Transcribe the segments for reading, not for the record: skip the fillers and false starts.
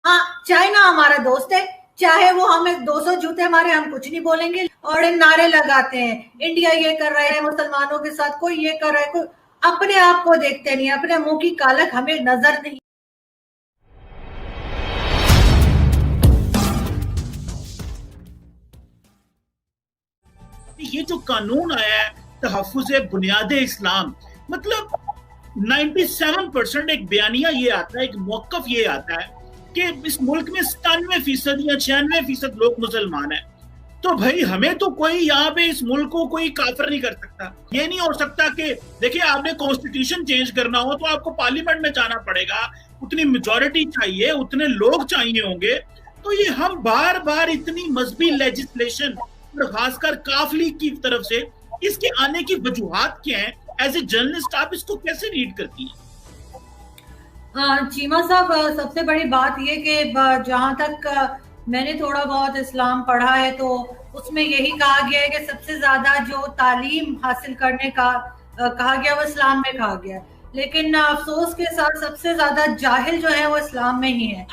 हाँ, चाइना हमारा दोस्त है, चाहे वो हमें 200 जूते मारे, हम कुछ नहीं बोलेंगे। और नारे लगाते हैं, इंडिया ये कर रहा है मुसलमानों के साथ, कोई ये कर रहा है, कोई अपने आप को देखते नहीं, अपने मुंह की कालक हमें नजर नहीं। ये जो कानून आया है तहफ़्फ़ुज़ बुनियाद इस्लाम, मतलब 97% एक बयानिया ये आता है, एक मौक़िफ़ ये आता है कि इस मुल्क में 97% या 96% लोग मुसलमान हैं। तो भाई हमें तो कोई यहाँ पे इस मुल्क को कोई काफिर नहीं कर सकता। ये नहीं हो सकता कि देखिए आपने कॉन्स्टिट्यूशन चेंज करना हो तो आपको पार्लियामेंट में जाना पड़ेगा, उतनी मेजॉरिटी चाहिए, उतने लोग चाहिए होंगे। तो ये हम बार बार इतनी मजहबी लेजिस्लेशन और खासकर काफली की तरफ से इसके आने की वजूहात क्या है? एज ए जर्नलिस्ट आप इसको कैसे रीड करती हैं? चीमा साहब, सबसे बड़ी बात ये कि जहाँ तक मैंने थोड़ा बहुत इस्लाम पढ़ा है तो उसमें यही कहा गया है कि सबसे ज्यादा जो तालीम हासिल करने का कहा गया वो इस्लाम में कहा गया है, लेकिन अफसोस के साथ सबसे ज्यादा जाहिल जो है वो इस्लाम में ही है।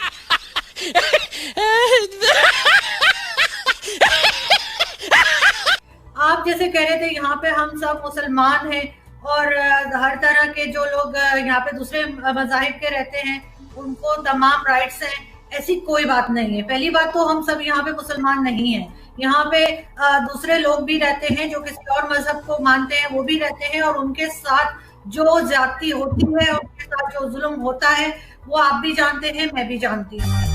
आप जैसे कह रहे थे यहाँ पे हम सब मुसलमान हैं और हर तरह के जो लोग यहाँ पे दूसरे मज़ाहिब के रहते हैं उनको तमाम राइट्स हैं, ऐसी कोई बात नहीं है। पहली बात तो हम सब यहाँ पे मुसलमान नहीं हैं, यहाँ पे दूसरे लोग भी रहते हैं जो किसी और मजहब को मानते हैं, वो भी रहते हैं और उनके साथ जो ज्यादती होती है, उनके साथ जो जुल्म होता है वो आप भी जानते हैं, मैं भी जानती हूँ।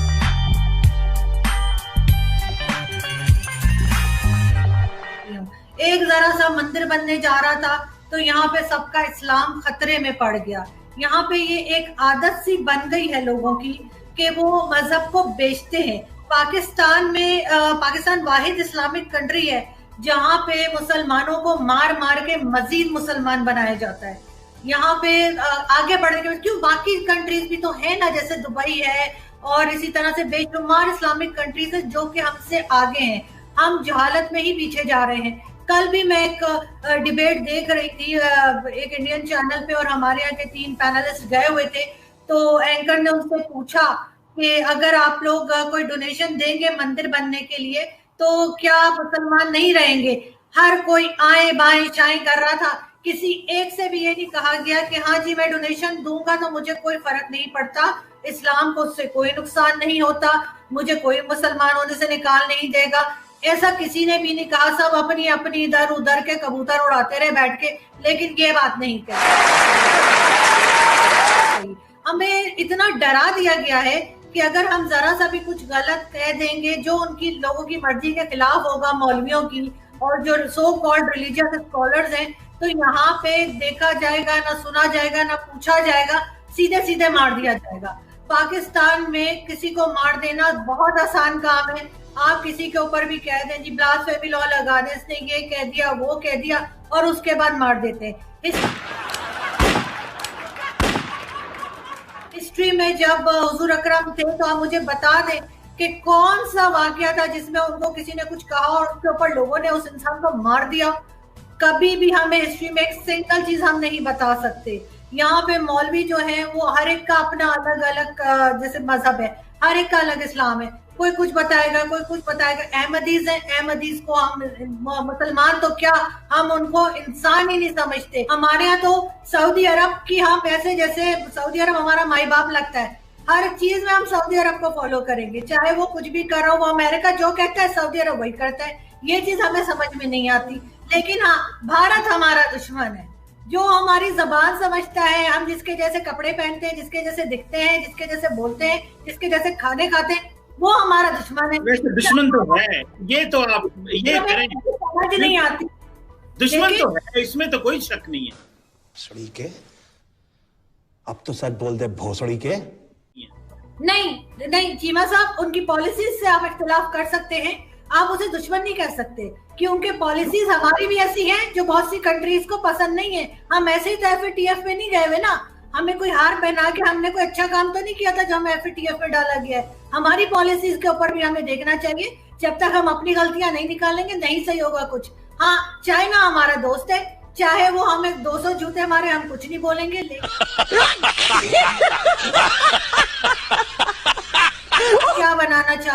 एक जरा सा मंदिर बनने जा रहा था तो यहाँ पे सबका इस्लाम खतरे में पड़ गया। यहाँ पे ये एक आदत सी बन गई है लोगों की कि वो मजहब को बेचते हैं। पाकिस्तान में पाकिस्तान वाहिद इस्लामिक कंट्री है जहाँ पे मुसलमानों को मार मार के मजीद मुसलमान बनाया जाता है। यहाँ पे आगे बढ़ने के क्यों बाकी कंट्रीज भी तो है ना, जैसे दुबई है और इसी तरह से बेशुमार इस्लामिक कंट्रीज है जो कि हमसे आगे हैं। हम जहालत में ही पीछे जा रहे हैं। कल भी मैं एक डिबेट देख रही थी एक इंडियन चैनल पे और हमारे यहाँ के 3 पैनलिस्ट गए हुए थे, तो एंकर ने उनसे पूछा कि अगर आप लोग कोई डोनेशन देंगे मंदिर बनने के लिए तो क्या मुसलमान नहीं रहेंगे? हर कोई आए बाएं शाएं कर रहा था, किसी एक से भी ये नहीं कहा गया कि हाँ जी मैं डोनेशन दूंगा तो मुझे कोई फर्क नहीं पड़ता, इस्लाम को उससे कोई नुकसान नहीं होता, मुझे कोई मुसलमान होने से निकाल नहीं देगा। ऐसा किसी ने भी नहीं कहा, सब अपनी अपनी इधर उधर के कबूतर उड़ाते रहे बैठ के, लेकिन ये बात नहीं कही। हमें इतना डरा दिया गया है कि अगर हम जरा सा भी कुछ गलत कह देंगे जो उनकी लोगों की मर्जी के खिलाफ होगा, मौलवियों की और जो सो कॉल्ड रिलीजियस स्कॉलर्स हैं, तो यहाँ पे देखा जाएगा, ना सुना जाएगा, ना पूछा जाएगा, सीधे सीधे मार दिया जाएगा। पाकिस्तान में किसी को मार देना बहुत आसान काम है। आप किसी के ऊपर भी कह दें जी ब्लास्फेमी लॉ लगा दें, इसने ये कह दिया वो कह दिया और उसके बाद मार देते हैं। हिस्ट्री में जब हुजूर अकरम थे तो आप मुझे बता दें कि कौन सा वाकया था जिसमें उनको किसी ने कुछ कहा और उसके ऊपर लोगों ने उस इंसान को मार दिया? कभी भी हमें हिस्ट्री में एक सिंगल चीज हम नहीं बता सकते। यहाँ पे मौलवी जो है वो हर एक का अपना अलग अलग जैसे मजहब है, हर एक का अलग इस्लाम है, कोई कुछ बताएगा कोई कुछ बताएगा। अहमदीज है, अहमदीज को हम मुसलमान तो क्या हम उनको इंसान ही नहीं समझते। हमारे यहाँ तो सऊदी अरब की हम ऐसे जैसे सऊदी अरब हमारा माई बाप लगता है, हर चीज में हम सऊदी अरब को फॉलो करेंगे, चाहे वो कुछ भी कर रहा हो, वो अमेरिका जो कहता है सऊदी अरब वही करता है। ये चीज हमें समझ में नहीं आती। लेकिन हाँ, भारत हमारा दुश्मन है, जो हमारी जबान समझता है, हम जिसके जैसे कपड़े पहनते हैं, जिसके जैसे दिखते हैं, जिसके जैसे बोलते हैं, जिसके जैसे खाने खाते हैं, वो हमारा दुश्मन है। वैसे दुश्मन तो है, ये तो आप ये करें, समझ नहीं आती। दुश्मन तो है, इसमें तो कोई शक नहीं है। सड़ी के अब तो सच बोल दे, भोसड़ी के। नहीं नहीं चीमा साहब, उनकी पॉलिसीज से आप इख्तिलाफ कर सकते हैं, आप उसे दुश्मन नहीं कह सकते कि उनके पॉलिसीज हमारी भी ऐसी हैं जो बहुत सी कंट्रीज को पसंद नहीं है। हम ऐसे ही तो FATF में नहीं गए हुए ना, हमें कोई हार पहना के हमने कोई अच्छा काम तो नहीं किया था जो हमें FATF में डाला गया है। हमारी पॉलिसीज के ऊपर भी हमें देखना चाहिए, जब तक हम अपनी गलतियां नहीं निकालेंगे नहीं सही होगा कुछ। हाँ, चाइना हमारा दोस्त है, चाहे वो हमें 200 जूते मारे, हम कुछ नहीं बोलेंगे।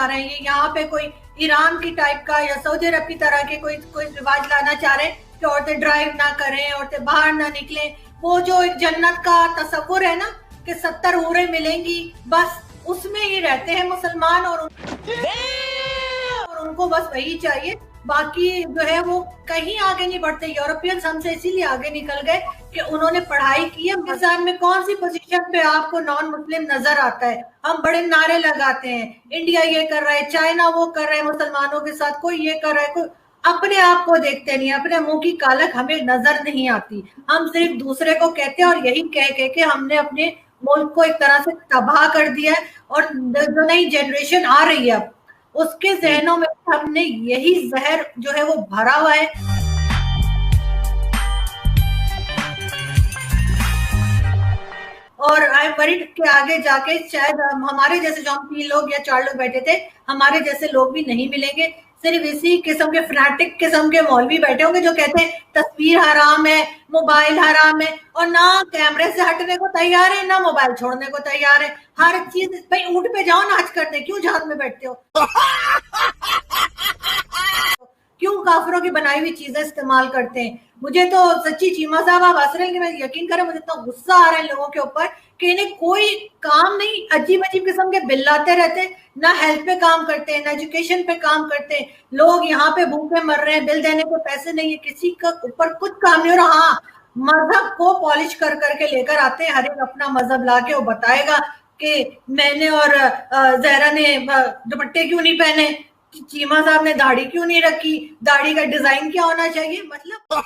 चाह रहे हैं, ये यहाँ पे कोई ईरान की टाइप का या सऊदी अरब की तरह के कोई रिवाज लाना चाह रहे हैं कि औरतें ड्राइव ना करें, औरतें बाहर ना निकलें। वो जो एक जन्नत का तस्वुर है ना कि 70 हूरें मिलेंगी, बस उसमें ही रहते हैं मुसलमान, और उनको बस वही चाहिए। बाकी जो है वो कहीं आगे नहीं बढ़ते। यूरोपियंस हमसे इसीलिए आगे निकल गए कि उन्होंने पढ़ाई की है। पाकिस्तान में कौन सी पोजीशन पे आपको नॉन मुस्लिम नजर आता है? हम बड़े नारे लगाते हैं, इंडिया ये कर रहा है, चाइना वो कर रहा है मुसलमानों के साथ, कोई ये कर रहा है, कोई अपने आप को देखते नहीं, अपने मुंह की कालक हमें नजर नहीं आती। हम सिर्फ दूसरे को कहते हैं, और यही कह के हमने अपने मुल्क को एक तरह से तबाह कर दिया है। और जो नई जनरेशन आ रही है अब, उसके जहनों में हमने यही जहर जो है वो भरा हुआ है। और आई एम वरीड के आगे जाके शायद हमारे जैसे जो हम 3 लोग या 4 लोग बैठे थे, हमारे जैसे लोग भी नहीं मिलेंगे। सिर्फ इसी किस्म के फैनेटिक किस्म के मौलवी बैठे होंगे जो कहते हैं तस्वीर हराम है, मोबाइल हराम है, और ना कैमरे से हटने को तैयार है, ना मोबाइल छोड़ने को तैयार है। हर चीज, भाई ऊंट पे जाओ ना हज करने, क्यों जहाज में बैठते हो? क्यों काफिरों की बनाई हुई चीजें इस्तेमाल करते हैं? मुझे तो सच्ची, चीमा साहब आप हंस रहे हैं कि मैं यकीन करें, मुझे इतना गुस्सा आ रहा है लोगों के ऊपर कि इन्हें कोई काम नहीं, अजीब अजीब किस्म के बिल लाते रहते, ना हेल्थ पे काम करते हैं, ना एजुकेशन पे काम करते हैं। लोग यहाँ पे भूखे मर रहे हैं, बिल देने को पैसे नहीं है, किसी का ऊपर कुछ काम नहीं हो रहा। हाँ, मजहब को पॉलिश कर करके लेकर आते हैं, हर एक अपना मजहब ला के वो बताएगा कि मैंने और जहरा ने दुपट्टे क्यों नहीं पहने, चीमा साहब ने दाढ़ी क्यों नहीं रखी, दाढ़ी का डिजाइन क्या होना चाहिए, मतलब